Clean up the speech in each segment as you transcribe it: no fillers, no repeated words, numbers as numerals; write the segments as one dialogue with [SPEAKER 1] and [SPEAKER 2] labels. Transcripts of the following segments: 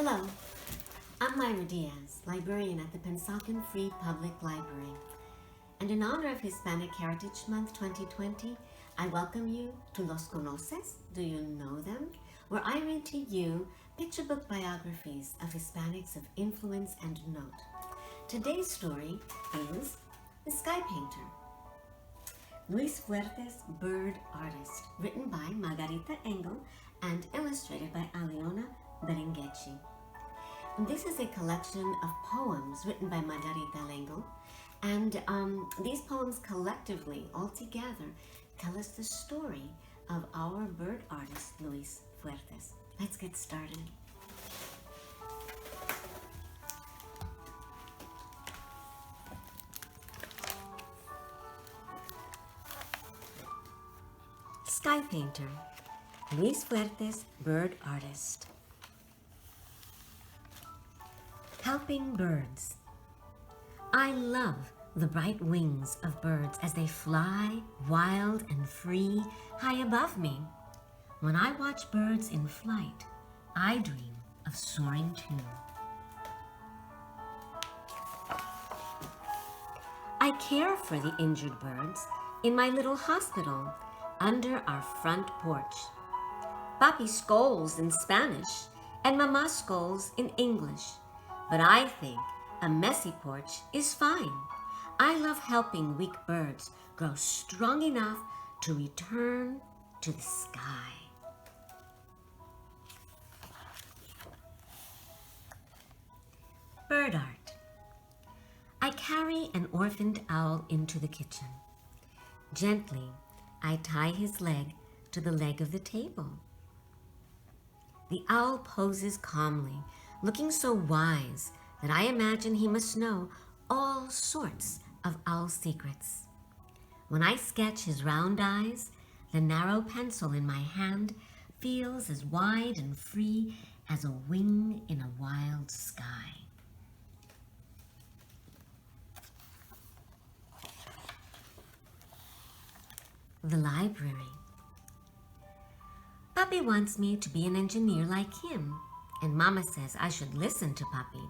[SPEAKER 1] Hello, I'm Myra Diaz, librarian at the Pensacola Free Public Library. And in honor of Hispanic Heritage Month 2020, I welcome you to Los Conoces, do you know them? Where I read to you picture book biographies of Hispanics of influence and note. Today's story is The Sky Painter. Luis Fuertes, Bird Artist, written by Margarita Engel and illustrated by Aliona Berengueci. This is a collection of poems written by Margarita Engel, and these poems collectively, all together, tell us the story of our bird artist, Luis Fuertes. Let's get started. Sky Painter, Luis Fuertes, Bird Artist. Helping birds. I love the bright wings of birds as they fly, wild and free, high above me. When I watch birds in flight, I dream of soaring too. I care for the injured birds in my little hospital under our front porch. Papi scolds in Spanish and Mama scolds in English. But I think a messy porch is fine. I love helping weak birds grow strong enough to return to the sky. Bird art. I carry an orphaned owl into the kitchen. Gently, I tie his leg to the leg of the table. The owl poses calmly, looking so wise that I imagine he must know all sorts of owl secrets. When I sketch his round eyes, the narrow pencil in my hand feels as wide and free as a wing in a wild sky. The library. Papi wants me to be an engineer like him, and Mama says I should listen to Papi.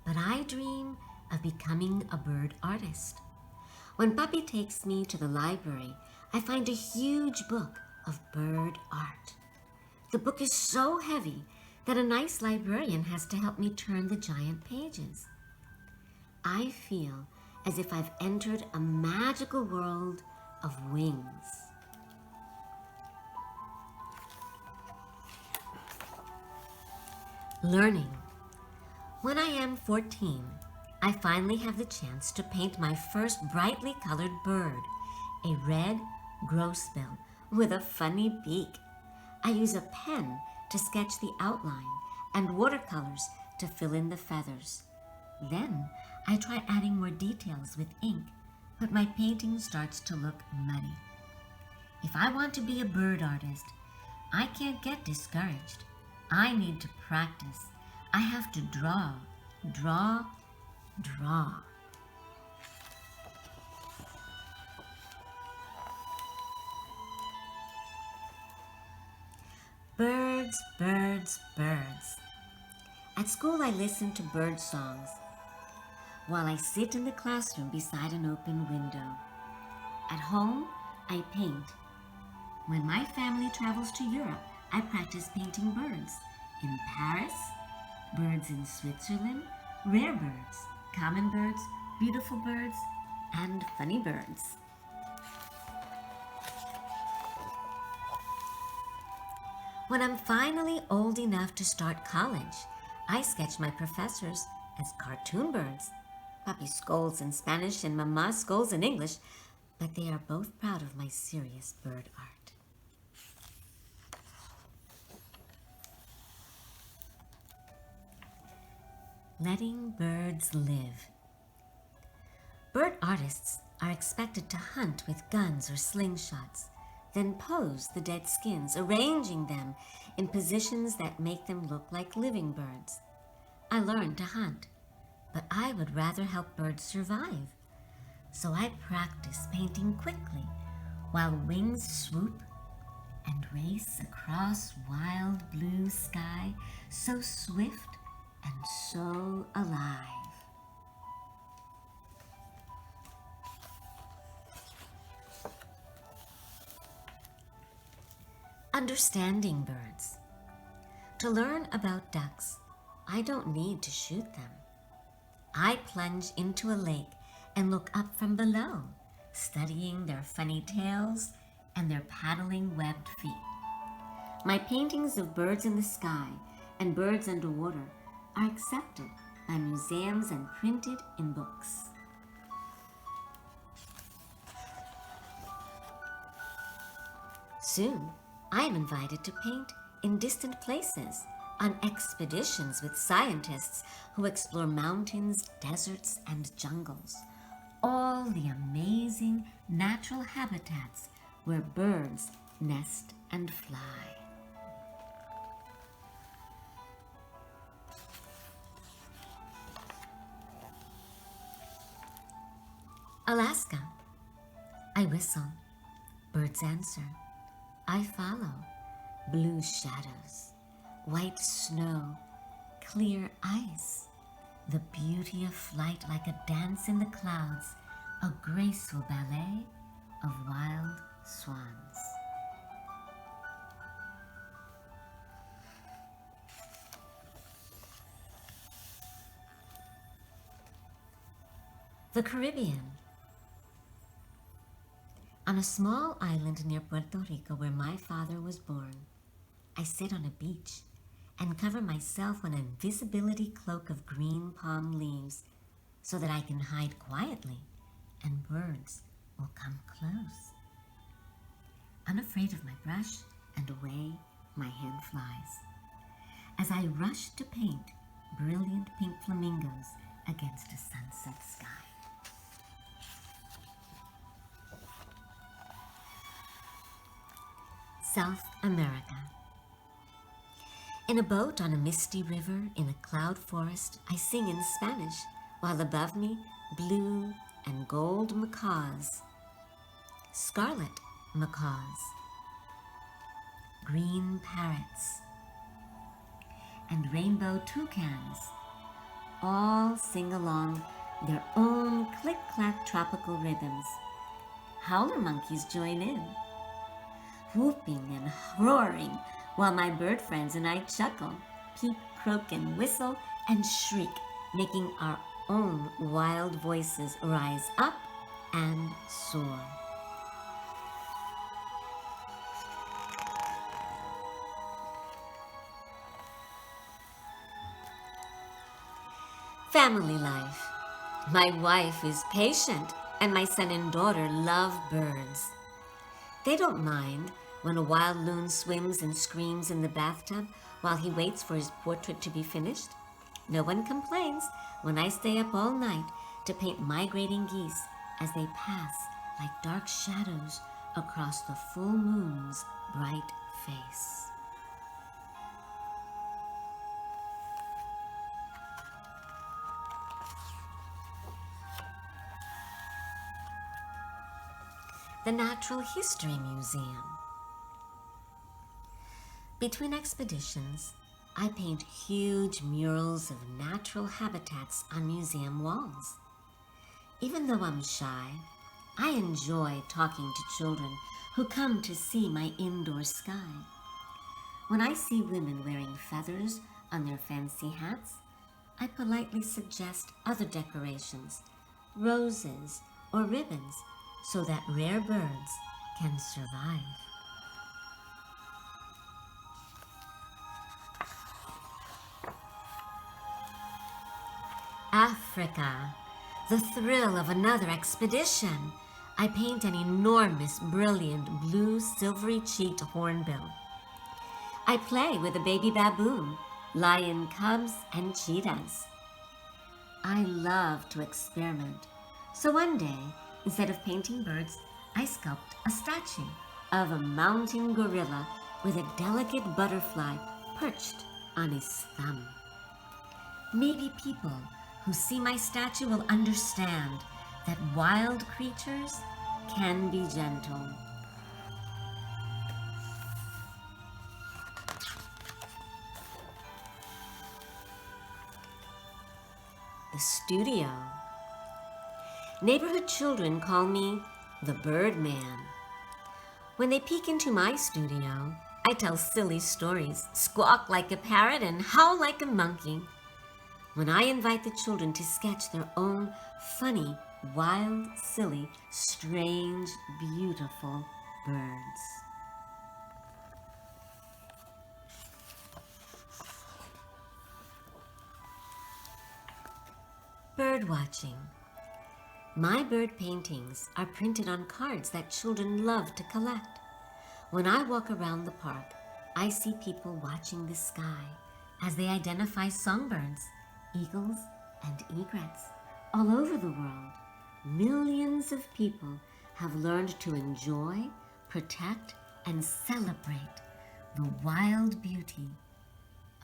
[SPEAKER 1] But I dream of becoming a bird artist. When Papi takes me to the library, I find a huge book of bird art. The book is so heavy that a nice librarian has to help me turn the giant pages. I feel as if I've entered a magical world of wings. Learning. When I am 14, I finally have the chance to paint my first brightly colored bird, a red grosbeak with a funny beak. I use a pen to sketch the outline and watercolors to fill in the feathers. Then I try adding more details with ink, but my painting starts to look muddy. If I want to be a bird artist, I can't get discouraged. I need to practice. I have to draw, draw, draw. Birds, birds, birds. At school, I listen to bird songs while I sit in the classroom beside an open window. At home, I paint. When my family travels to Europe, I practice painting birds. In Paris, birds in Switzerland, rare birds, common birds, beautiful birds, and funny birds. When I'm finally old enough to start college, I sketch my professors as cartoon birds. Papi scolds in Spanish and Mama scolds in English, but they are both proud of my serious bird art. Letting birds live. Bird artists are expected to hunt with guns or slingshots, then pose the dead skins, arranging them in positions that make them look like living birds. I learned to hunt, but I would rather help birds survive. So I practice painting quickly while wings swoop and race across wild blue sky so swift and so alive. Understanding birds. To learn about ducks, I don't need to shoot them. I plunge into a lake and look up from below, studying their funny tails and their paddling webbed feet. My paintings of birds in the sky and birds underwater are accepted by museums and printed in books. Soon, I am invited to paint in distant places on expeditions with scientists who explore mountains, deserts, and jungles, all the amazing natural habitats where birds nest and fly. Alaska. I whistle. Birds answer. I follow. Blue shadows, white snow, clear ice, the beauty of flight like a dance in the clouds, a graceful ballet of wild swans. The Caribbean. On a small island near Puerto Rico where my father was born, I sit on a beach and cover myself in an invisibility cloak of green palm leaves so that I can hide quietly and birds will come close. Unafraid of my brush, and away my hand flies as I rush to paint brilliant pink flamingos against a sunset sky. South America. In a boat on a misty river in a cloud forest, I sing in Spanish, while above me, blue and gold macaws, scarlet macaws, green parrots, and rainbow toucans all sing along their own click-clack tropical rhythms. Howler monkeys join in, whooping and roaring, while my bird friends and I chuckle, peep, croak, and whistle, and shriek, making our own wild voices rise up and soar. Family life. My wife is patient, and my son and daughter love birds. They don't mind when a wild loon swims and screams in the bathtub while he waits for his portrait to be finished. No one complains when I stay up all night to paint migrating geese as they pass like dark shadows across the full moon's bright face. The Natural History Museum. Between expeditions, I paint huge murals of natural habitats on museum walls. Even though I'm shy, I enjoy talking to children who come to see my indoor sky. When I see women wearing feathers on their fancy hats, I politely suggest other decorations, roses or ribbons, so that rare birds can survive. Africa, the thrill of another expedition. I paint an enormous, brilliant, blue, silvery-cheeked hornbill. I play with a baby baboon, lion cubs, and cheetahs. I love to experiment, so one day, instead of painting birds, I sculpt a statue of a mountain gorilla with a delicate butterfly perched on his thumb. Maybe people who see my statue will understand that wild creatures can be gentle. the studio. Neighborhood children call me the Birdman. When they peek into my studio, I tell silly stories, squawk like a parrot, and howl like a monkey. When I invite the children to sketch their own funny, wild, silly, strange, beautiful birds. Bird watching. My bird paintings are printed on cards that children love to collect. When I walk around the park, I see people watching the sky as they identify songbirds, eagles, and egrets all over the world. Millions of people have learned to enjoy, protect, and celebrate the wild beauty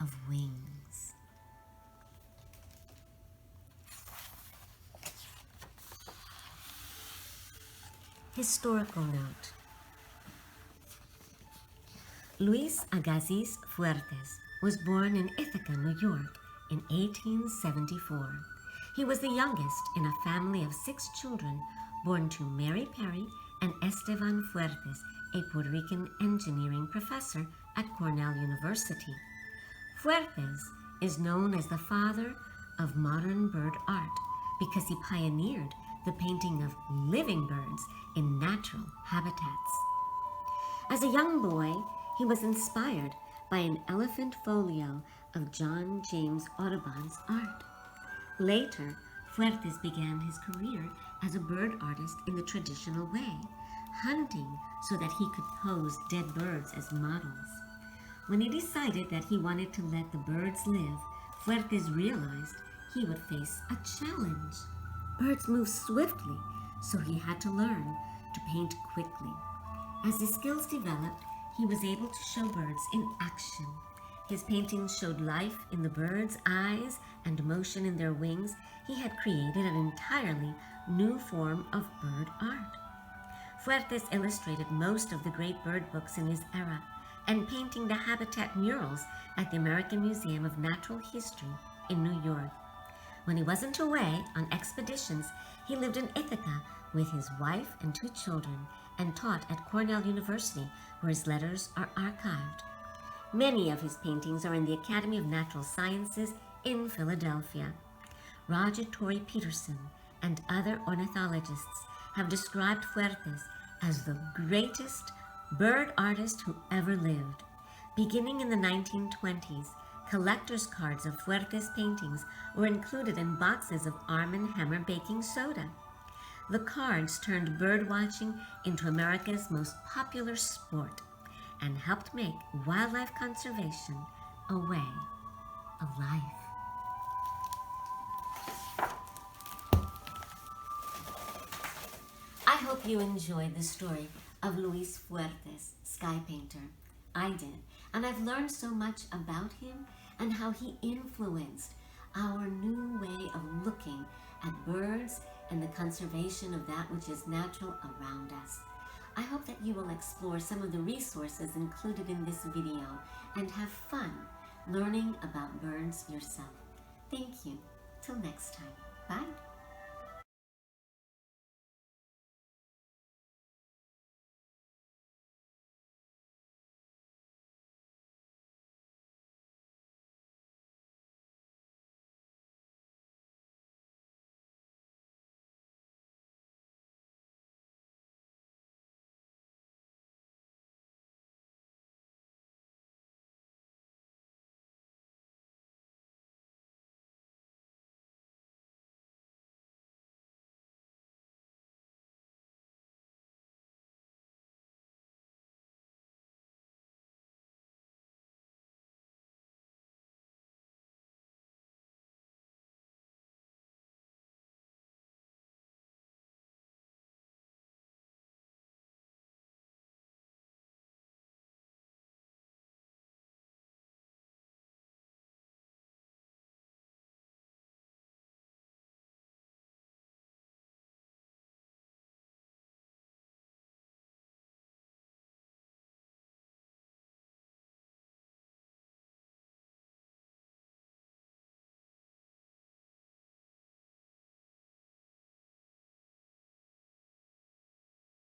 [SPEAKER 1] of wings. Historical note. Luis Agassiz Fuertes was born in Ithaca, New York in 1874. He was the youngest in a family of 6 children born to Mary Perry and Esteban Fuertes, a Puerto Rican engineering professor at Cornell University. Fuertes is known as the father of modern bird art because he pioneered the painting of living birds in natural habitats. As a young boy, he was inspired by an elephant folio of John James Audubon's art. Later, Fuertes began his career as a bird artist in the traditional way, hunting so that he could pose dead birds as models. When he decided that he wanted to let the birds live, Fuertes realized he would face a challenge. Birds move swiftly, so he had to learn to paint quickly. As his skills developed, he was able to show birds in action. His paintings showed life in the birds' eyes and motion in their wings. He had created an entirely new form of bird art. Fuertes illustrated most of the great bird books in his era and painting the habitat murals at the American Museum of Natural History in New York. When he wasn't away on expeditions, he lived in Ithaca with his wife and 2 children and taught at Cornell University, where his letters are archived. Many of his paintings are in the Academy of Natural Sciences in Philadelphia. Roger Torrey Peterson and other ornithologists have described Fuertes as the greatest bird artist who ever lived. Beginning in the 1920s, collector's cards of Fuertes paintings were included in boxes of Arm & Hammer baking soda. The cards turned bird watching into America's most popular sport and helped make wildlife conservation a way of life. I hope you enjoyed the story of Luis Fuertes, sky painter. I did, and I've learned so much about him and how he influenced our new way of looking at birds and the conservation of that which is natural around us. I hope that you will explore some of the resources included in this video and have fun learning about birds yourself. Thank you. Till next time. Bye.